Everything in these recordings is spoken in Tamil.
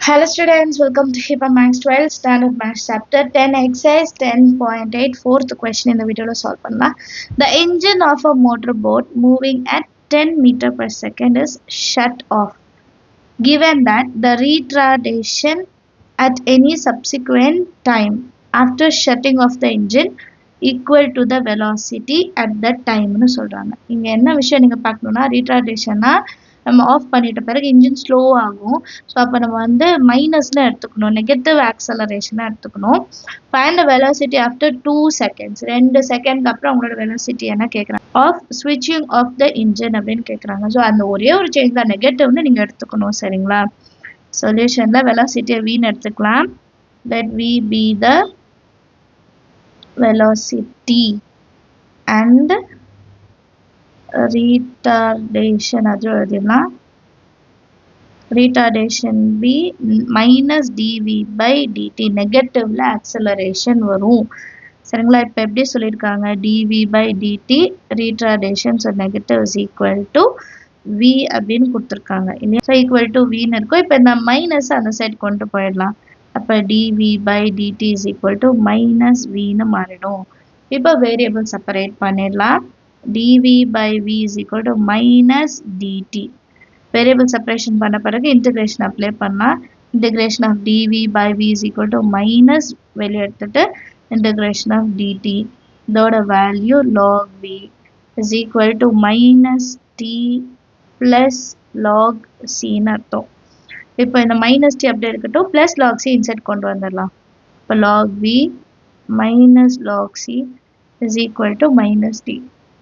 Hello students, welcome to HIPAA Max 12 Standard Maths Chapter 10 Exercise 10.8 Fourth question in the video solve பண்ணலாம். The engine of a motorboat moving at 10 meter per second is shut off. Given that the retardation at any subsequent time after shutting off the engine equal to the velocity at that time னு சொல்றாங்க. இங்க என்ன விஷயம் நீங்க பார்க்கணும்னா retardation நம்ம ஆஃப் பண்ணிட்ட பிறகு இன்ஜின் ஸ்லோ ஆகும். ஸோ அப்போ நம்ம வந்து மைனஸ்ல எடுத்துக்கணும், நெகட்டிவ் ஆக்சலரேஷனாக எடுத்துக்கணும். Find the velocity after 2 seconds, 2 செகண்ட்க்கு அப்புறம் உங்களோட வெலாசிட்டி என்ன கேட்குறாங்க, ஆஃப் ஸ்விட்சிங் ஆஃப் த இன்ஜின் அப்படின்னு கேட்குறாங்க. ஸோ அந்த ஒரே ஒரு சேஞ்ச் தான், நெகட்டிவ்னு நீங்கள் எடுத்துக்கணும். சரிங்களா? சொல்யூஷனில் வெலாசிட்டியை வீன்னு எடுத்துக்கலாம். Let v be the velocity and retardation அது எழுதிடலாம். retardation b minus dv by dt, நெகட்டிவ்ல ஆக்சலரேஷன் வரும். சரிங்களா? இப்போ எப்படி சொல்லியிருக்காங்க, dv by dt retardation so negative is equal to v அப்படின்னு கொடுத்துருக்காங்க இல்லையா? ஸோ ஈக்குவல் டு வின்னு இருக்கும். இப்போ இந்த மைனஸ் அந்த சைட் கொண்டு போயிடலாம். அப்போ dv by dt is equal to minus vன்னு மாறிடும். இப்போ வேரியபிள் செப்பரேட் பண்ணிடலாம். dv by v is equal to minus dt. Variable separation பண்ண பிறகு இன்டகிரேஷன் அப்ளை பண்ணலாம். Integration of dv by v is equal to minus வெளியே எடுத்துட்டு இன்டகிரேஷன் ஆஃப் dt, இதோட value log v is equal to minus t plus log cன்னு அர்த்தம். இப்போ இந்த மைனஸ் டி அப்படியே இருக்கட்டும், பிளஸ் லாக் சி இன்சைட் கொண்டு வந்துடலாம். இப்போ log v minus log c is equal to minus t.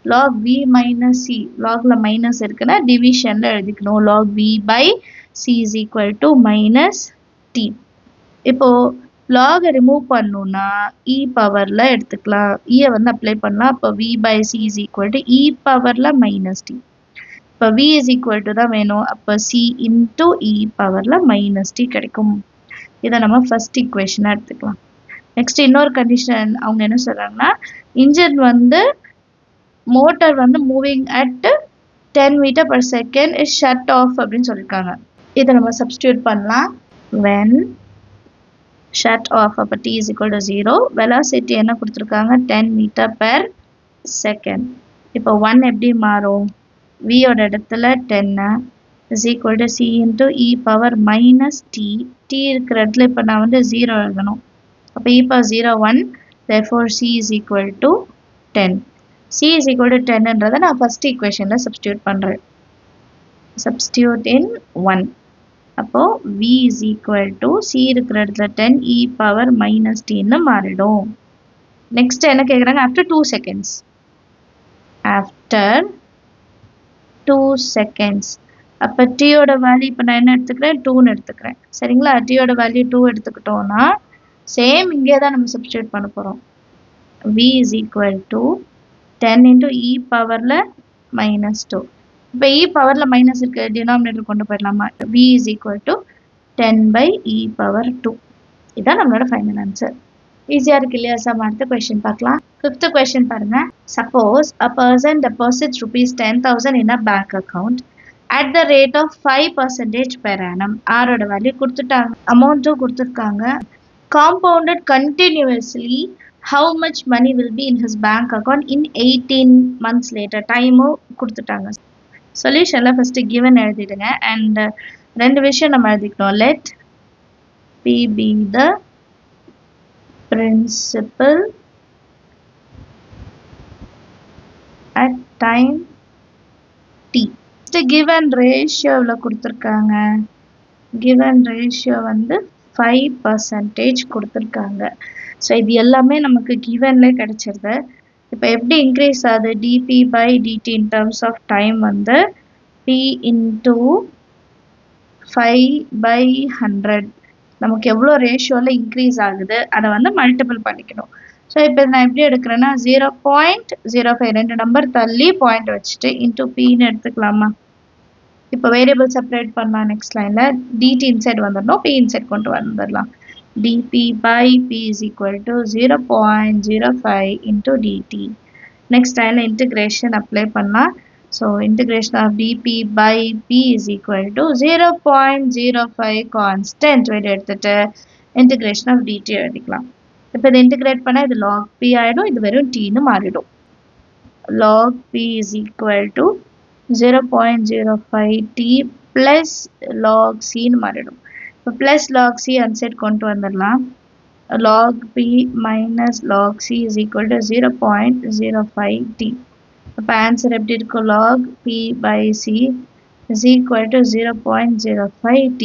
Log v minus c, லாக்ல மைனஸ் இருக்குன்னா டிவிஷன்ல எழுதிக்கணும். Log v by c is equal to minus t. இப்போ லாகை ரிமூவ் பண்ணணும்னா இ பவர்ல எடுத்துக்கலாம், இயை வந்து அப்ளை பண்ணலாம். அப்போ v by c is equal to e பவர்ல மைனஸ் டி. இப்போ v is equal to தான் வேணும். அப்போ c into e பவரில் மைனஸ் டி கிடைக்கும். இதை நம்ம ஃபர்ஸ்ட் ஈக்குவேஷனாக எடுத்துக்கலாம். நெக்ஸ்ட் இன்னொரு கண்டிஷன் அவங்க என்ன சொல்கிறாங்கன்னா, இன்ஜின் வந்து மோட்டர் வந்து moving at 10 metre per second is shut off அப்படின்னு சொல்லியிருக்காங்க. இதை நம்ம சப்ஸ்டியூட் பண்ணலாம். when shut off, அப்போ t is equal to 0, velocity என்ன கொடுத்துருக்காங்க 10 மீட்டர் per second. இப்போ 1 எப்படி மாறும், v ஓட இடத்துல 10 is equal to c into e power minus t. t இருக்கிற இடத்துல இப்போ நான் வந்து 0 எழுதணும். அப்போ e power 0 1, therefore c is equal to 10. c is equal to 10ன்றதை நான் ஃபர்ஸ்ட் ஈக்குவேஷனில் சப்ஸ்டியூட் பண்ணுறேன். சப்ஸ்டியூட் இன் 1. அப்போ v is equal to c இருக்கிற இடத்துல 10 e power minus tன்னு மாறிடும். நெக்ஸ்ட் என்ன கேட்குறாங்க, ஆஃப்டர் 2 செகண்ட்ஸ், ஆஃப்டர் 2 செகண்ட்ஸ். அப்போ டீயோட வேல்யூ இப்போ நான் என்ன எடுத்துக்கிறேன், 2ன்னு எடுத்துக்கிறேன். சரிங்களா? டீயோட வேல்யூ 2 எடுத்துக்கிட்டோம்னா சேம் இங்கே தான் நம்ம சப்ஸ்டியூட் பண்ண போகிறோம். v is equal to 10 into e பவரில் மைனஸ் 2. இப்போ e பவரில் மைனஸ் இருக்கு, டினாமினேட்டர் கொண்டு போயிடலாமா? v is equal to 10 by e power 2. இதுதான் நம்மளோட ஃபைனல் ஆன்சர். ஈஸியாக இருக்கு இல்லையா? சம் அடுத்த கொஸ்டின் பார்க்கலாம். ஃபிஃப்த் கொஸ்டின் பாருங்க. Suppose a person deposits rupees 10,000 in a bank account at the rate of 5% per annum. ஆரோட வேல்யூ கொடுத்துட்டாங்க, அமௌண்ட்டும் கொடுத்துருக்காங்க. Compounded continuously, how much money will be in his bank account in 18 months later? டைமும் கொடுத்துட்டாங்க. சொல்யூஷனில் ஃபர்ஸ்ட் கிவன் எழுதிடுங்க. அண்ட் ரெண்டு விஷயம் நம்ம எழுதிக்கணும். Let p be the principal at time t. given ratioல கொடுத்துருக்காங்க. given ratio வந்து 5% கொடுத்துருக்காங்க. ஸோ இது எல்லாமே நமக்கு givenல கிடைச்சிருது. இப்போ எப்படி இன்க்ரீஸ் ஆகுது, dp by dt in terms of time வந்து p into 5/100. நமக்கு எவ்வளோ ரேஷியோவில் இன்க்ரீஸ் ஆகுது அதை வந்து மல்டிபிள் பண்ணிக்கணும். ஸோ இப்போ நான் எப்படி எடுக்கிறேன்னா 0.05, 2 நம்பர் தள்ளி பாயிண்ட் வச்சுட்டு இன்டூ பின்னு எடுத்துக்கலாமா? இப்போ வேரியபிள் செப்பரேட் பண்ணலாம். நெக்ஸ்ட் லைனில் dt இன்சைட் வந்துடணும், p இன்சைட் கொண்டு வந்துடலாம். dp by p is equal to 0.05 into dt. Next லைனில் இன்டிகிரேஷன் அப்ளை பண்ணலாம். So integration of dp by p is equal to 0.05 constant வெளிய எடுத்துட்டு integration of dt எழுதிக்கலாம். இப்போ இதை integrate பண்ணா இது log p ஆயிடும், இது வெறும் t ன்னு மாறிடும். log p is equal to 0.05 t plus log c ன்னு மாறிடும். இப்போ plus log c அந்த சைடு கொண்டு வந்துடலாம். log p minus log c is equal to 0.05 t. அப்போ ஆன்சர் எப்படி இருக்கும்? log p by c is equal to 0.05 t.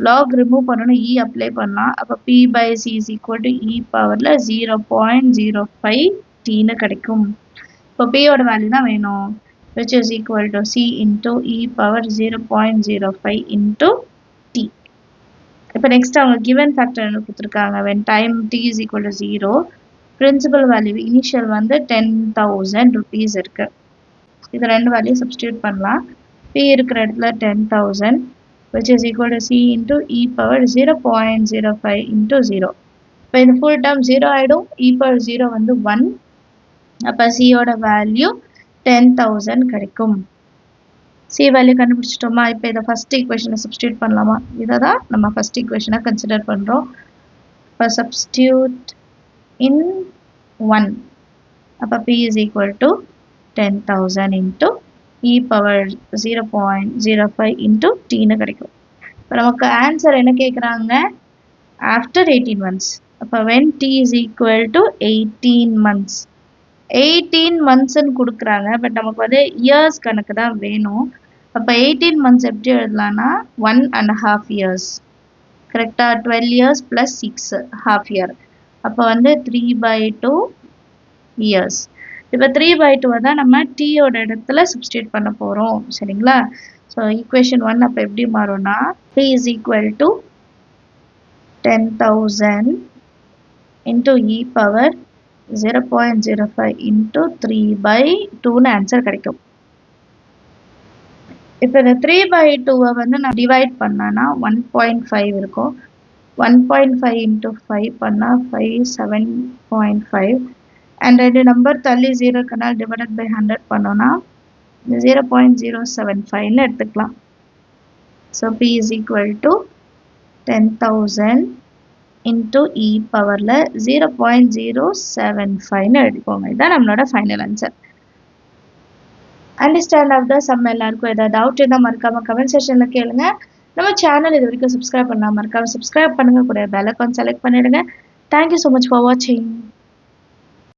log remove பண்ணணும், e apply பண்ணலாம். அப்போ p by c is equal to e பவர்ல 0.05 t ன்னு கிடைக்கும். இப்போ p ஓட வேல்யூ தான் வேணும், which is equal to c into e power 0.05 into t. இப்போ next அவங்க given factor என்ன கொடுத்துருக்காங்க? when time t is equal to 0, principal value initial வந்து 10,000 rupees இருக்கு. இது ரெண்டு வேல்யூ substitute பண்ணலாம். p இருக்கிற இடத்துல 10,000 which is equal to c into e power 0.05 into 0. இப்போ இந்த full term 0 ஆயிடும், e power 0 வந்து 1. அப்போ c ஓட வேல்யூ 10,000 கிடைக்கும். c வேல்யூ கண்டுபிடிச்சிட்டோமா? இப்போ இதை ஃபர்ஸ்ட் ஈக்குவேஷனை சப்ஸ்டியூட் பண்ணலாமா? இதை தான் நம்ம ஃபர்ஸ்ட் ஈக்குவேஷனை கன்சிடர் பண்ணுறோம். இப்போ சப்ஸ்டியூட் in 1. அப்போ p is equal to 10,000 into e power 0.05 into t ன்னு கிடைக்கும். இப்போ நமக்கு ஆன்சர் என்ன கேட்குறாங்க? after 18 months. அப்போ when t is equal to 18 months. 18 monthsன்னு கொடுக்குறாங்க, பட் நமக்கு வந்து இயர்ஸ் கணக்கு தான் வேணும். அப்போ 18 months எப்படி எழுதலாம்னா 1.5 years. கரெக்டாக 12 years plus 6 half year. அப்போ வந்து 3/2 years. இப்போ 3/2 தான் நம்ம t ஓட இடத்துல சப்ஸ்டியூட் பண்ண போகிறோம். சரிங்களா? ஸோ ஈக்குவேஷன் 1 அப்போ எப்படி மாறும்னா p is equal to 10,000 into e power 0.05 into 3/2ன்னு answer கிடைக்கும். இப்போ இந்த 3/2 வந்து நான் டிவைட் பண்ணனா 1.5 இருக்கும். 1.5 into 5 பண்ணால் 5 7.5 அண்ட் ரெண்டு நம்பர் தள்ளி 0 கனால் டிவைடட் பை 100 பண்ணோன்னா 0.075ன்னு எடுத்துக்கலாம். So p is equal to 10,000 into e பவரில் 0.075ன்னு எடுத்துக்கோங்க. இதுதான் நம்மளோட final answer. Understand of the sum எல்லாருக்கும் ஏதாவது டவுட் இருந்தால் மறக்காமல் கமெண்ட் செக்ஷனில் கேளுங்க. நம்ம சேனல் இது வரைக்கும் சப்ஸ்கிரைப் பண்ணால் மறக்காமல் சப்ஸ்கிரைப் பண்ணுங்க, கூட பெல் ஐகான் செலக்ட் பண்ணிடுங்க. தேங்க்யூ ஸோ மச் ஃபார் வாட்சிங்.